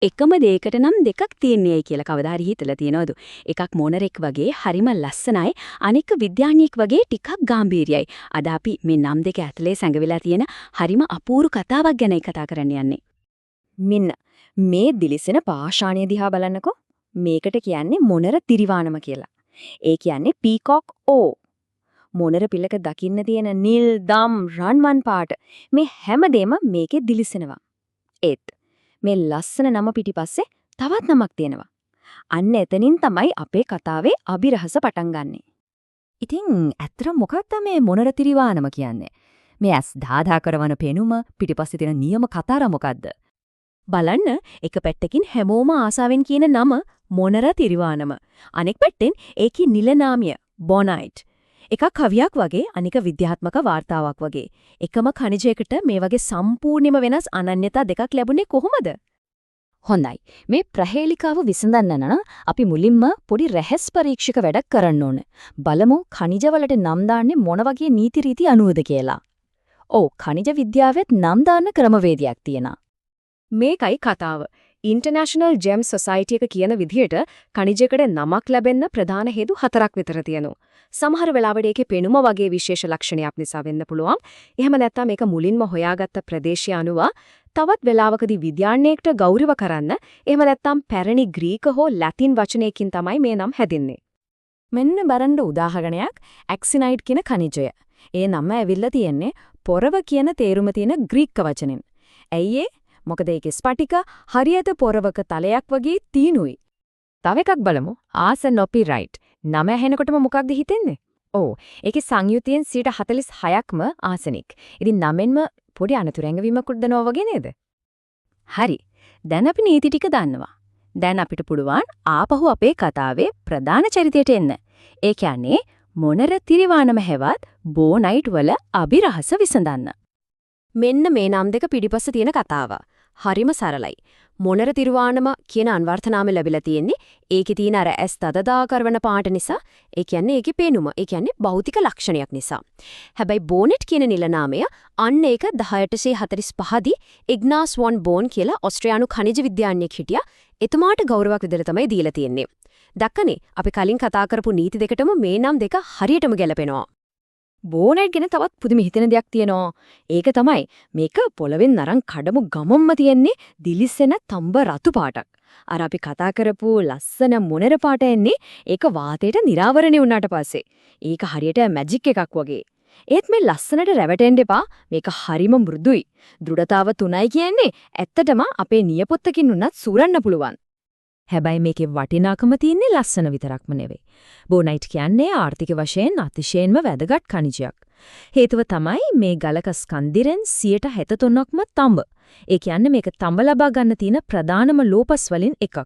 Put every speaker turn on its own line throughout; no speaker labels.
එකම දෙයකට නම් දෙකක් තියෙන්නේයි කියලා කවදා හරි හිතලා තියෙනවද? එකක් මොනරෙක් වගේ හරිම ලස්සනයි, අනික විද්‍යාඥයෙක් වගේ ටිකක් ගැඹීරයි. අද අපි මේ නම් දෙක ඇතුලේ සැඟවිලා තියෙන හරිම අපූර්ව කතාවක් ගැනයි කතා කරන්න යන්නේ.
මෙන්න මේ දිලිසෙන පාෂාණය දිහා බලන්නකෝ. මේකට කියන්නේ මොනර තිරිවානම කියලා. ඒ කියන්නේ පීකොක් ඕ. මොනර පිලක දකින්න තියෙන නිල්, දම්, රන්වන් පාට මේ හැමදේම මේකේ දිලිසෙනවා. ඒත් මේ ලස්සන නම පිටිපස්සේ තවත් නමක් තියෙනවා. අන්න එතනින් තමයි අපේ කතාවේ අභිරහස පටන් ගන්නෙ. ඉතින් ඇත්තට මොකක්ද මේ මොනර තිරිවානම කියන්නේ? මේ ඇස් දාදා කරවන පෙනුම පිටිපස්සේ තියෙන නියම කතාර මොකද්ද? බලන්න එක පැත්තකින් හැමෝම ආසාවෙන් කියන නම මොනර තිරිවානම. අනෙක් පැත්තෙන් ඒකේ නිල නාමය බොනයිට්. එකක් කවියක් වගේ අනික විද්‍යාත්මක වාර්තාවක් වගේ. එකම ඛනිජයකට මේ වගේ සම්පූර්ණයෙන්ම වෙනස් අනන්‍යතා දෙකක් ලැබුණේ කොහොමද? හොඳයි. මේ ප්‍රහේලිකාව විසඳන්න නම් අපි මුලින්ම පොඩි රැහැස් පරීක්ෂක වැඩක් කරන්න ඕන. බලමු ඛනිජවලට නම් දාන්නේ මොන වගේ නීති රීති අනුවද කියලා. ඔව් ඛනිජ විද්‍යාවෙත් නම් දාන්න ක්‍රමවේදයක් තියෙනවා.
මේකයි කතාව. ඉන්ටර්නැෂනල් ජෙම් සොසයිටි එක කියන විදිහට ඛනිජයකට නමක් ලැබෙන්න ප්‍රධාන හේතු 4ක් විතර තියෙනවා. සමහර වෙලාවට ඒකේ පෙනුම වගේ විශේෂ ලක්ෂණයක් නිසා වෙන්න පුළුවන්. එහෙම නැත්නම් මේක මුලින්ම හොයාගත්ත ප්‍රදේශය අනුව තවත් වෙලාවකදී විද්‍යාඥයෙක්ට ගෞරව කරන්න, එහෙම නැත්නම් පැරණි ග්‍රීක හෝ ලැතින් වචනයකින් තමයි මේ නම් හැදින්නේ.
මෙන්න බලන්න උදාහරණයක් ඇක්සිනයිඩ් කියන ඛනිජය. ඒ නම ඇවිල්ලා තියෙන්නේ පොරව කියන තේරුම තියෙන ග්‍රීක වචනෙන්. ඇයි ඒ? මොකද ඒකේ ස්පටික හරියට පොරවක තලයක් වගේ තීනුයි. තව එකක් බලමු. ආසනොපිරයිට්. නම ඇහෙනකොටම මොකක්ද හිතෙන්නේ? ඔව්. ඒකේ සංයුතියෙන් 46%ක්ම ආසනික්. ඉතින් නමෙන්ම පොඩි අනතුරු දනවා වගේ නේද? හරි. දැන් අපි නීති ටික දන්නවා. දැන් අපිට පුළුවන් ආපහු අපේ කතාවේ ප්‍රධාන චරිතයට එන්න. ඒ කියන්නේ මොනර තිරිවානම හැවත් බෝනයිට් වල අභිරහස විසඳන්න.
මෙන්න මේ නම් දෙක පිටිපස්ස තියෙන කතාව. හරිම සරලයි. මොනර තිරුවානම කියන අන්වර්ථනාම ලැබිලා තියෙන්නේ ඒකේ තියෙන අර ඇස් තදදා කරවන පාට නිසා. ඒ කියන්නේ ඒකේ පේනුම. ඒ කියන්නේ භෞතික ලක්ෂණයක් නිසා. හැබැයි බෝනෙට් කියන නිල නාමය අන්න ඒක 1845 දී ඉග්නාස් වොන් බෝන් කියලා ඕස්ට්‍රේලියානු ඛනිජ විද්‍යාඥයෙක් හිටියා. එතුමාට ගෞරවයක් විදිහට තමයි දීලා තියෙන්නේ. දැක්කනේ අපි කලින් කතා කරපු නීති දෙකටම මේ නම් දෙක හරියටම ගැලපෙනවා.
බෝනයිට් ගැන තවත් පුදුම හිතෙන දෙයක් තියෙනවා. ඒක තමයි මේක පොළවෙන් නරන් කඩමු ගමම්ම තියෙන්නේ දිලිසෙන තඹ රතු පාටක්. අර අපි කතා කරපු ලස්සන මොනර පාට එන්නේ ඒක වාතයට නිරාවරණය වුණාට පස්සේ. ඒක හරියට මැජික් එකක් වගේ. ඒත් මේ ලස්සනට රැවටෙන්න එපා. මේක හරිම මෘදුයි. දෘಢතාව 3යි කියන්නේ ඇත්තටම අපේ නියපොත්තකින් උනත් සූරන්න පුළුවන්. හැබැයි මේකේ වටිනාකම තියෙන්නේ ලස්සන විතරක්ම නෙවෙයි. බෝනයිට් කියන්නේ ආර්ථික වශයෙන් අතිශයින්ම වැදගත් ඛනිජයක්. හේතුව තමයි මේ ගලක ස්කන්ධිරෙන් 73%ක්ම තඹ. ඒ කියන්නේ මේක තඹ ලබා ගන්න තියෙන ප්‍රධානම ලෝපස් වලින් එකක්.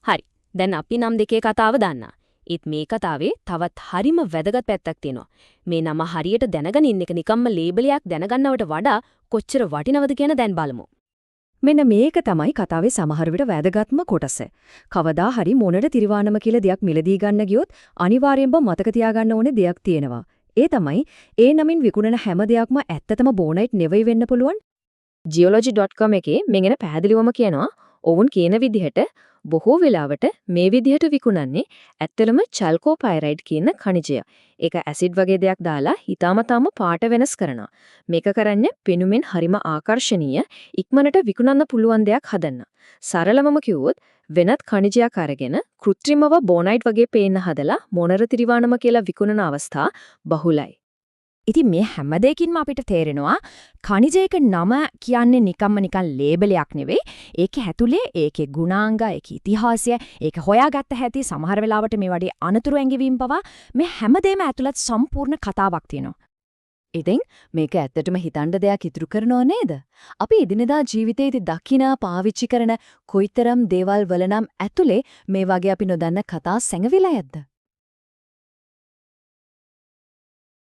හරි. දැන් අපි නම් දෙකේ කතාව දන්නා. ඒත් මේ කතාවේ තවත් හරිම වැදගත් පැත්තක් තියෙනවා. මේ නම හරියට දැනගෙන ඉන්න එක නිකම්ම ලේබලයක් දැනගන්නවට වඩා කොච්චර වටිනවද කියන දැන් බලමු.
මෙන්න මේක තමයි කතාවේ සමහර විට වැදගත්ම කොටස. කවදා හරි මොනර තිරිවානම කියලා දෙයක් මිලදී ගන්න ගියොත් අනිවාර්යෙන්ම මතක තියාගන්න ඕනේ දෙයක් තියෙනවා. ඒ තමයි ඒ නමින් විකුණන හැම දෙයක්ම ඇත්තටම බෝනයිට් නෙවෙයි වෙන්න පුළුවන්.
geology.com එකේ මෙගෙන පැහැදිලිවම කියනවා ඔවුන් කියන විදිහට බොහෝ වෙලාවට මේ විදිහට විකුණන්නේ ඇත්තටම චල්කෝපයිරයිඩ් කියන ඛනිජය. ඒක ඇසිඩ් වගේ දෙයක් දාලා හිතාමතාම පාට වෙනස් කරනවා. මේක කරන්නේ පෙනුමෙන් හරිම ආකර්ශනීය ඉක්මනට විකුණන්න පුළුවන් දෙයක් හදන්න. සරලවම කිව්වොත් වෙනත් ඛනිජයක් අරගෙන කෘත්‍රිමව බෝනයිට් වගේ පේන්න හදලා මොනර තිරිවානම කියලා විකුණන අවස්ථා බහුලයි.
ඉතින් මේ හැම දෙයකින්ම අපිට තේරෙනවා ඛනිජයක නම කියන්නේ නිකන් ලේබලයක් නෙවෙයි. ඒකේ ඇතුලේ ඒකේ ගුණාංග, ඒකේ ඉතිහාසය, ඒක හොයාගත්ත හැටි සමහර වෙලාවට මේ වගේ අනතුරු ඇඟවීම් පවා මේ හැමදේම ඇතුළත් සම්පූර්ණ කතාවක් තියෙනවා. ඉතින් මේක ඇත්තටම හිතන්න දෙයක් ඉතුරු කරනව නේද? අපි එදිනෙදා ජීවිතයේදී දකින පාවිච්චි කරන කොයිතරම් දේවල් වල නම් ඇතුලේ මේ වගේ අපි නොදන්න කතා සැඟවිලා යද්ද?